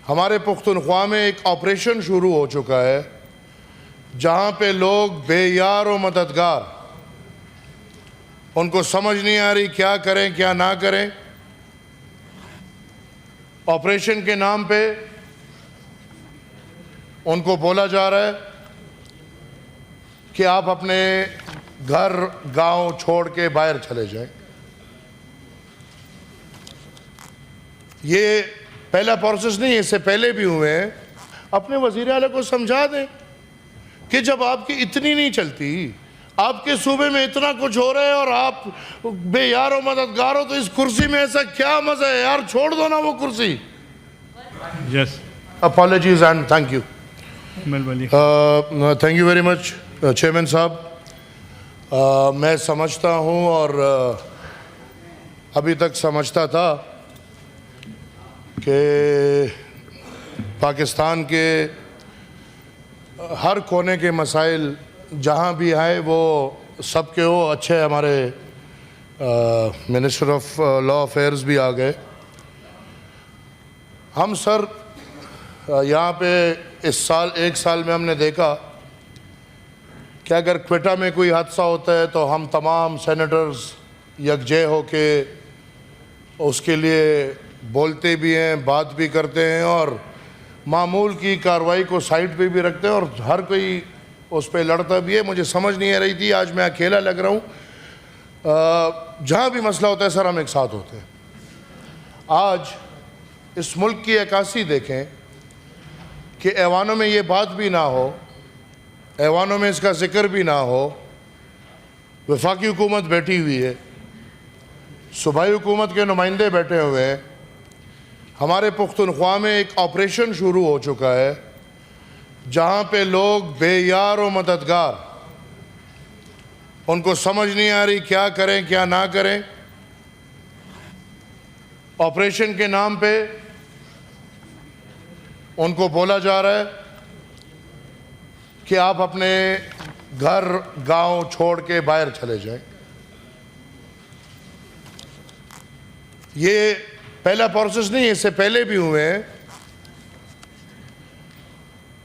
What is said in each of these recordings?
हमारे पुख्तनख्वा में एक ऑपरेशन शुरू हो चुका है जहाँ पे लोग बेयार और मददगार, उनको समझ नहीं आ रही क्या करें क्या ना करें। ऑपरेशन के नाम पे उनको बोला जा रहा है कि आप अपने घर गांव छोड़ के बाहर चले जाएं। ये पहला प्रोसेस नहीं है, इससे पहले भी हुए हैं। अपने वज़ीर आला को समझा दें कि जब आपकी इतनी नहीं चलती, आपके सूबे में इतना कुछ हो रहा है और आप बेयार और मददगार हो, तो इस कुर्सी में ऐसा क्या मजा है यार, छोड़ दो ना वो कुर्सी। Yes, apologies and thank you. मेहरबानी। Thank you very much chairman साहब। मैं समझता हूँ और अभी तक समझता था कि पाकिस्तान के हर कोने के मसाइल जहाँ भी आए वो सबके हो अच्छे। हमारे मिनिस्टर ऑफ लॉ अफेयर्स भी आ गए। हम सर यहाँ पे इस साल, एक साल में हमने देखा कि अगर क्वेटा में कोई हादसा होता है तो हम तमाम सेनेटर्स यकजे हो के उसके लिए बोलते भी हैं, बात भी करते हैं और मामूल की कार्रवाई को साइड पे भी रखते हैं और हर कोई उस पर लड़ता भी है। मुझे समझ नहीं आ रही थी, आज मैं अकेला लग रहा हूँ। जहाँ भी मसला होता है सर हम एक साथ होते हैं। आज इस मुल्क की अक्कासी देखें कि ऐवानों में ये बात भी ना हो, ऐवानों में इसका जिक्र भी ना हो। वफाकी हुकूमत बैठी हुई है, सूबाई हुकूमत के नुमाइंदे बैठे हुए हैं। हमारे पुख्तनख्वा में एक ऑपरेशन शुरू हो चुका है जहाँ पे लोग बेयार और मददगार, उनको समझ नहीं आ रही क्या करें क्या ना करें। ऑपरेशन के नाम पे उनको बोला जा रहा है कि आप अपने घर गांव छोड़ के बाहर चले जाएं। ये पहला प्रोसेस नहीं है, इससे पहले भी हुए हैं।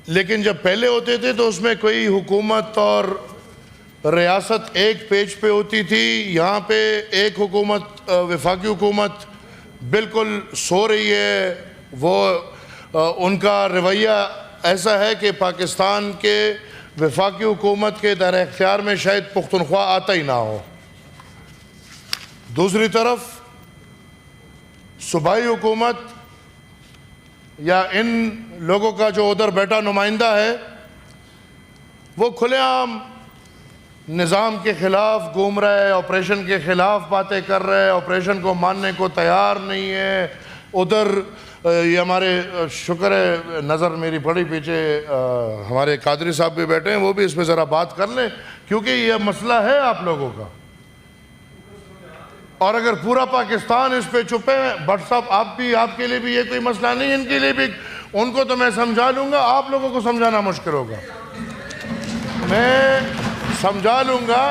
लेकिन जब पहले होते थे तो उसमें कोई हुकूमत और रियासत एक पेज पे होती थी। यहाँ पे एक हुकूमत, वफाकी हुकूमत बिल्कुल सो रही है। वो उनका रवैया ऐसा है कि पाकिस्तान के वफाकी हुकूमत के दायरे इख्तियार में शायद पुख्तनख्वा आता ही ना हो। दूसरी तरफ सूबाई हुकूमत या इन लोगों का जो उधर बैठा नुमाइंदा है वो खुलेआम निज़ाम के ख़िलाफ़ घूम रहा है, ऑपरेशन के ख़िलाफ़ बातें कर रहा है, ऑपरेशन को मानने को तैयार नहीं है। उधर ये हमारे शुक्र है नज़र मेरी पड़ी पीछे हमारे कादरी साहब भी बैठे हैं, वो भी इस पर ज़रा बात कर लें क्योंकि ये मसला है आप लोगों का। और अगर पूरा पाकिस्तान इस पे चुप है, भट्ट साहब आप भी, आपके लिए भी ये कोई मसला नहीं, इनके लिए भी, उनको तो मैं समझा लूँगा, आप लोगों को समझाना मुश्किल होगा। मैं समझा लूँगा।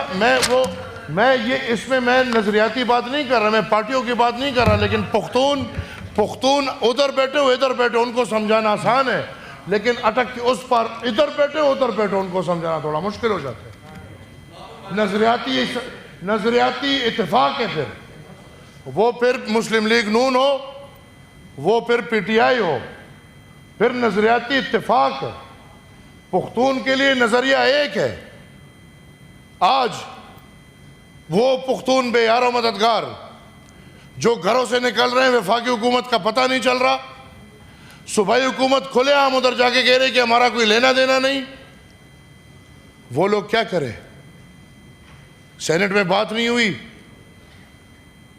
मैं ये इसमें मैं नज़रियाती बात नहीं कर रहा, मैं पार्टियों की बात नहीं कर रहा, लेकिन पुख्तून उधर बैठे हो इधर बैठे, उनको समझाना आसान है, लेकिन अटक के उस पर इधर बैठे हो उधर बैठे, उनको समझाना थोड़ा मुश्किल हो जाता है। नज़रियाती इत्तेफाक है, फिर मुस्लिम लीग नून हो, वो फिर पीटीआई हो, फिर नज़रियाती इत्तेफाक है। पुख्तून के लिए नज़रिया एक है। आज वो पुख्तून बेयार और मददगार जो घरों से निकल रहे हैं, वफाकी हुकूमत का पता नहीं चल रहा, सूबाई हुकूमत खुलेआम उधर जाके कह रहे कि हमारा कोई लेना देना नहीं, वो लोग क्या करें। सेनेट में बात नहीं हुई।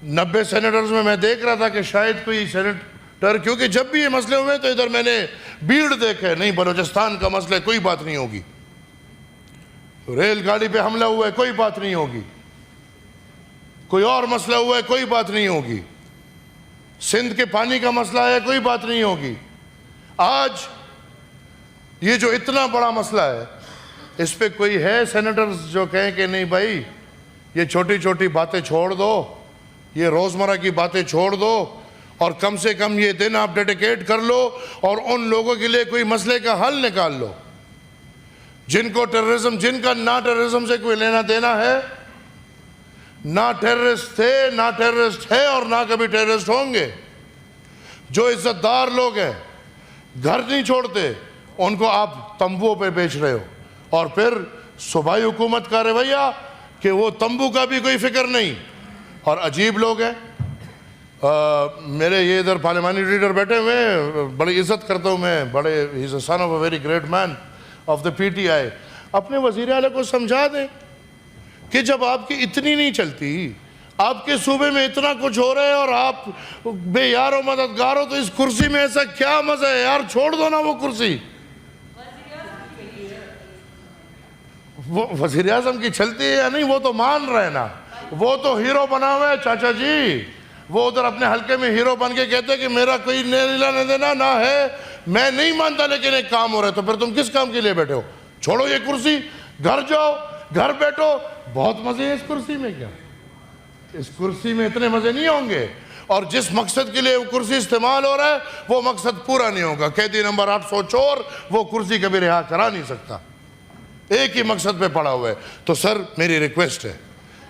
90 सेनेटर्स में मैं देख रहा था कि शायद कोई सेनेटर, क्योंकि जब भी ये मसले हुए तो इधर मैंने भीड़ देखे, नहीं बलूचिस्तान का मसला कोई बात नहीं होगी, रेलगाड़ी पे हमला हुआ है कोई बात नहीं होगी, कोई और मसला हुआ है कोई बात नहीं होगी, सिंध के पानी का मसला है कोई बात नहीं होगी। आज ये जो इतना बड़ा मसला है, इस पे कोई है सेनेटर्स जो कहें कि नहीं भाई ये छोटी छोटी बातें छोड़ दो, ये रोज़मर्रा की बातें छोड़ दो और कम से कम ये दिन आप डेडिकेट कर लो और उन लोगों के लिए कोई मसले का हल निकाल लो जिनको टेररिज्म, जिनका ना टेररिज्म से कोई लेना देना है, ना टेररिस्ट थे, ना टेररिस्ट है और ना कभी टेररिस्ट होंगे। जो इज्जतदार लोग हैं, घर नहीं छोड़ते, उनको आप तंबुओं पे बेच रहे हो। और फिर सूबाई हुकूमत का रवैया कि वो तंबू का भी कोई फिक्र नहीं। और अजीब लोग हैं। मेरे ये इधर पार्लियामानी लीडर बैठे हुए हैं, बड़ी इज्जत करता हूँ मैं, बड़े he is a son of a very great man of the PTI। अपने वज़ीर आला को समझा दें कि जब आपकी इतनी नहीं चलती, आपके सूबे में इतना कुछ हो रहा है और आप बेयार हो, मददगार हो, तो इस कुर्सी में ऐसा क्या मजा है यार, छोड़ दो ना वो कुर्सी। वो वज़ीर आज़म की चलती है या नहीं वो तो मान रहे ना, वो तो हीरो बना हुआ है चाचा जी। वो उधर अपने हल्के में हीरो बन के कहते हैं कि मेरा कोई लेना देना ना है, मैं नहीं मानता, लेकिन एक काम हो रहा है। तो फिर तुम किस काम के लिए बैठे हो? छोड़ो ये कुर्सी, घर जाओ, घर बैठो। बहुत मजे हैं इस कुर्सी में। क्या इस कुर्सी में इतने मजे नहीं होंगे? और जिस मकसद के लिए वो कुर्सी इस्तेमाल हो रहा है वो मकसद पूरा नहीं होगा। कैदी नंबर 800 चोर वो कुर्सी कभी रिहा करा नहीं सकता, एक ही मकसद पे पड़ा हुआ है। तो सर मेरी रिक्वेस्ट है,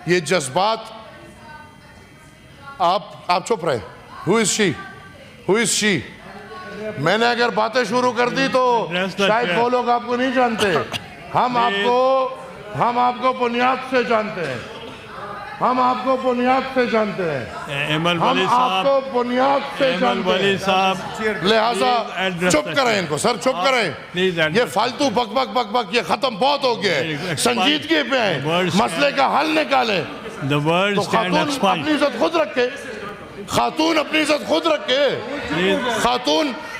ये जज्बात आप चुप रहे। Who is she, who is she? मैंने अगर बातें शुरू कर दी तो शायद वो लोग आपको नहीं जानते। हम आपको बुनियाद से जानते हैं, हम आपको बुनियाद से जानते हैं, हम आपको बुनियाद से जानते हैं। लिहाजा चुप करें इनको सर, चुप करें। ये फालतू बक बक बक बक ये खत्म बहुत हो गया है। संजीदगी पे है, मसले का हल निकालें। तो खातून अपनी इज्जत खुद रखे, खातून अपनी इज्जत खुद रखे।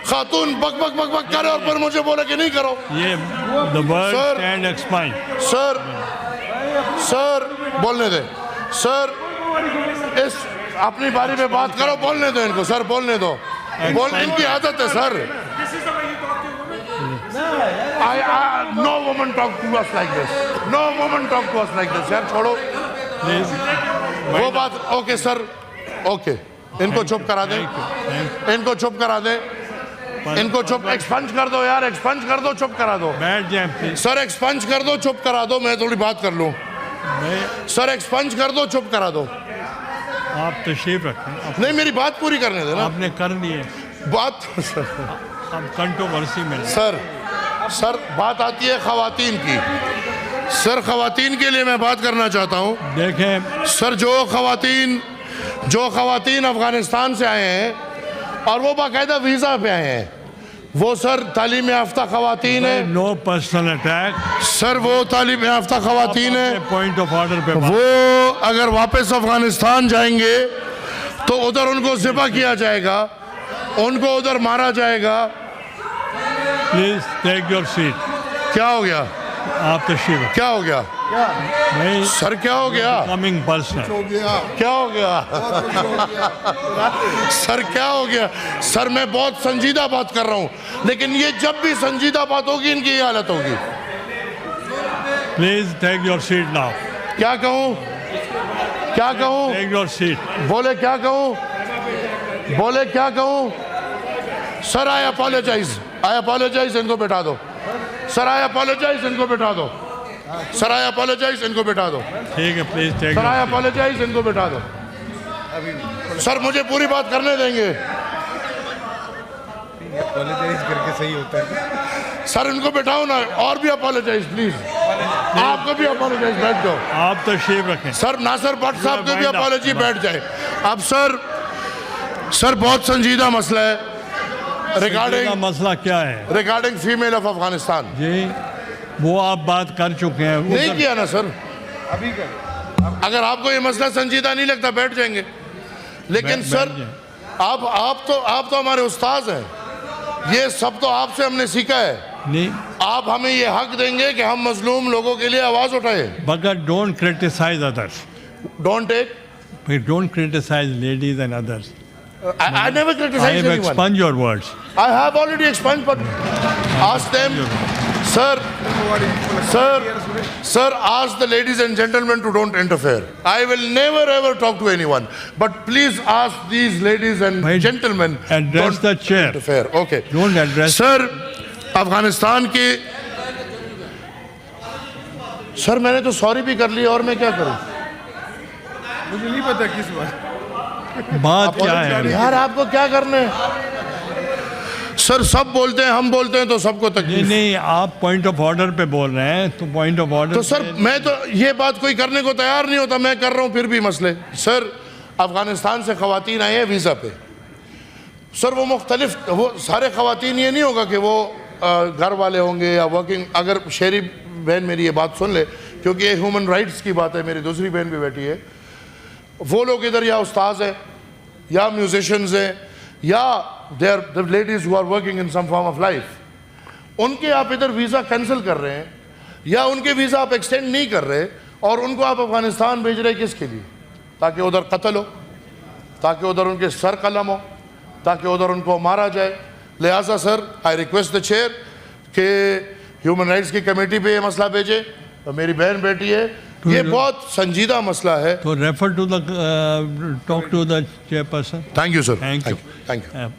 खातून बक बक बक बक करे और फिर मुझे बोले कि नहीं करो। ये सर बोलने दे सर, इस अपनी बारी में बात करो, बोलने दो इनको सर, बोलने दो। इनकी आदत है sir. No woman talk to us like this, no woman talk to us like this. यार छोड़ो वो बात। ओके सर, ओके, इनको चुप करा दें, इनको चुप करा दें, इनको चुप, एक्सपंज कर दो यार, एक्सपंज कर दो, चुप करा दो। बैठ जाए सर, एक्सपंज कर दो, चुप करा दो, मैं थोड़ी बात कर लूं। सर एक्सपंज कर दो, चुप करा दो। आप तशरीफ रखें। नहीं, मेरी बात पूरी करने देना। आपने कर ली है बात। अब कंट्रोवर्सी में सर बात आती है खवातीन की। सर खवातीन के लिए मैं बात करना चाहता हूँ। देखें सर, जो खवातीन अफगानिस्तान से आए हैं और वो बाकायदा वीज़ा पे आए हैं, वो सर तालीम याफ्ता खवातीन है। नो पर्सनल अटैक सर, वो तालीम याफ्ता खवातीन है। पॉइंट ऑफ ऑर्डर पे वो अगर वापस अफगानिस्तान जाएंगे तो उधर उनको ज़िबा किया जाएगा, उनको उधर मारा जाएगा। Please take your seat. क्या हो गया? आप तशरीफ। क्या हो गया? नहीं सर, क्या हो गया? Coming personal. क्या हो गया? सर क्या हो गया? सर मैं बहुत संजीदा बात कर रहा हूँ, लेकिन ये जब भी संजीदा बात होगी इनकी ये हालत होगी। Please take your seat now. क्या कहूँ? क्या कहूँ? Take your seat. बोले क्या कहूँ? बोले क्या कहूँ? सर आई अपोलोजाइज, इनको बैठा दो। सर आई अपोलोजाइज, इनको बैठा दो। सर आई अपोलोजाइज, इनको बैठा दो। ठीक है, please take. Sir I apologise, इनको बैठा दो। सर मुझे पूरी बात करने देंगे? अपोलोजाइज करके सही होता है। सर इनको बैठाओ ना, और भी अपोलोजाइज प्लीज। आपको भी अपोलोजाइज, बैठ जाओ। आप तशरीफ रखें। सर नासिर भट्ट साहब को भी अपोलोजी, बैठ जाए। अब सर बहुत संजीदा मसला है मसला क्या है? Regarding female of Afghanistan. जी, वो आप बात कर चुके हैं। नहीं किया ना सर? अभी कर। अगर आपको ये मसला संजीदा नहीं लगता बैठ जाएंगे, लेकिन सर आप तो हमारे उस्ताद हैं, ये सब तो आपसे हमने सीखा है। नहीं, आप हमें ये हक देंगे कि हम मजलूम लोगों के लिए आवाज उठाए। But don't criticise others. Don't criticize ladies and others. I never I criticize have anyone. expunged your words. I have already expunged, but ask them. Sir, ask the ladies and gentlemen to don't interfere. I will never ever talk to anyone. But please ask these ladies and Bhai, gentlemen address don't the chair. interfere. Okay. Don't address. Sir, Afghanistan के sir मैंने तो sorry भी कर लिया और मैं क्या करूं? मुझे नहीं पता किस बात बात क्या है? यार आपको क्या करना है? सर सब बोलते हैं, हम बोलते हैं तो सबको नहीं तकलीफ। नहीं, आप पॉइंट ऑफ ऑर्डर पे बोल रहे हैं तो पॉइंट ऑफ ऑर्डर तो सर मैं तो ये बात कोई करने को तैयार नहीं होता, मैं कर रहा हूं फिर भी मसले। सर अफगानिस्तान से खवातीन आई हैं वीज़ा पे। सर वो मुख्तलिफ, वो सारे खवातीन ये नहीं होगा कि वो घर वाले होंगे या वर्किंग। अगर शहरी बहन मेरी ये बात सुन ले, क्योंकि ये ह्यूमन राइट्स की बात है, मेरी दूसरी बहन भी बैठी है, वो लोग इधर या उस्ताद हैं या म्यूजिशियंस हैं या they are the ladies who are working in some form of life, उनके आप इधर वीज़ा कैंसिल कर रहे हैं या उनके वीज़ा आप एक्सटेंड नहीं कर रहे और उनको आप अफगानिस्तान भेज रहे किसके लिए? ताकि उधर कत्ल हो, ताकि उधर उनके सर कलम हो, ताकि उधर उनको मारा जाए। लिहाजा sir I request the chair कि ह्यूमन राइट्स की कमेटी पे ये मसला भेजे। तो मेरी बहन बेटी है, ये बहुत संजीदा मसला है। तो refer to the talk to the chairperson. Thank you sir. Thank you. Thank you.